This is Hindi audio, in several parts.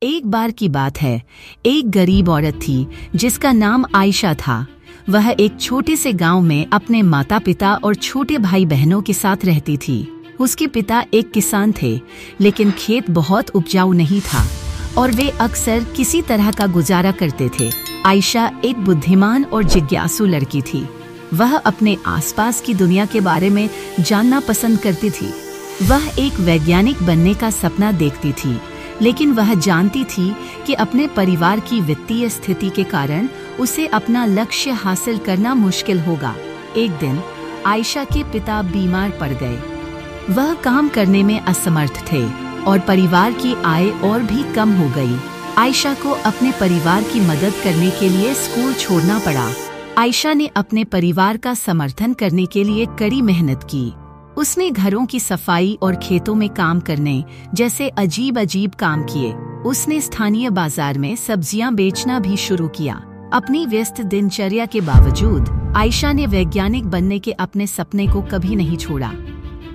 एक बार की बात है, एक गरीब औरत थी जिसका नाम आयशा था। वह एक छोटे से गांव में अपने माता पिता और छोटे भाई बहनों के साथ रहती थी। उसके पिता एक किसान थे, लेकिन खेत बहुत उपजाऊ नहीं था और वे अक्सर किसी तरह का गुजारा करते थे। आयशा एक बुद्धिमान और जिज्ञासु लड़की थी। वह अपने आसपास की दुनिया के बारे में जानना पसंद करती थी। वह एक वैज्ञानिक बनने का सपना देखती थी, लेकिन वह जानती थी कि अपने परिवार की वित्तीय स्थिति के कारण उसे अपना लक्ष्य हासिल करना मुश्किल होगा। एक दिन आयशा के पिता बीमार पड़ गए। वह काम करने में असमर्थ थे और परिवार की आय और भी कम हो गई। आयशा को अपने परिवार की मदद करने के लिए स्कूल छोड़ना पड़ा। आयशा ने अपने परिवार का समर्थन करने के लिए कड़ी मेहनत की। उसने घरों की सफाई और खेतों में काम करने जैसे अजीब अजीब काम किए। उसने स्थानीय बाजार में सब्जियां बेचना भी शुरू किया। अपनी व्यस्त दिनचर्या के बावजूद आयशा ने वैज्ञानिक बनने के अपने सपने को कभी नहीं छोड़ा।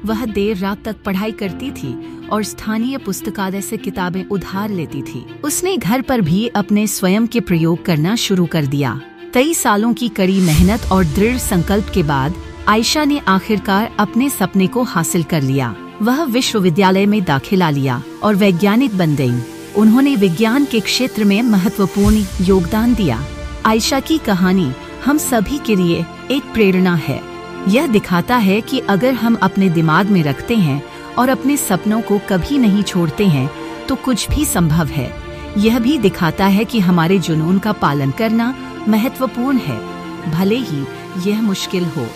वह देर रात तक पढ़ाई करती थी और स्थानीय पुस्तकालय से किताबें उधार लेती थी। उसने घर पर भी अपने स्वयं के प्रयोग करना शुरू कर दिया। कई सालों की कड़ी मेहनत और दृढ़ संकल्प के बाद आयशा ने आखिरकार अपने सपने को हासिल कर लिया। वह विश्वविद्यालय में दाखिला लिया और वैज्ञानिक बन गई। उन्होंने विज्ञान के क्षेत्र में महत्वपूर्ण योगदान दिया। आयशा की कहानी हम सभी के लिए एक प्रेरणा है। यह दिखाता है कि अगर हम अपने दिमाग में रखते हैं और अपने सपनों को कभी नहीं छोड़ते हैं तो कुछ भी संभव है। यह भी दिखाता है कि हमारे जुनून का पालन करना महत्वपूर्ण है, भले ही यह मुश्किल हो।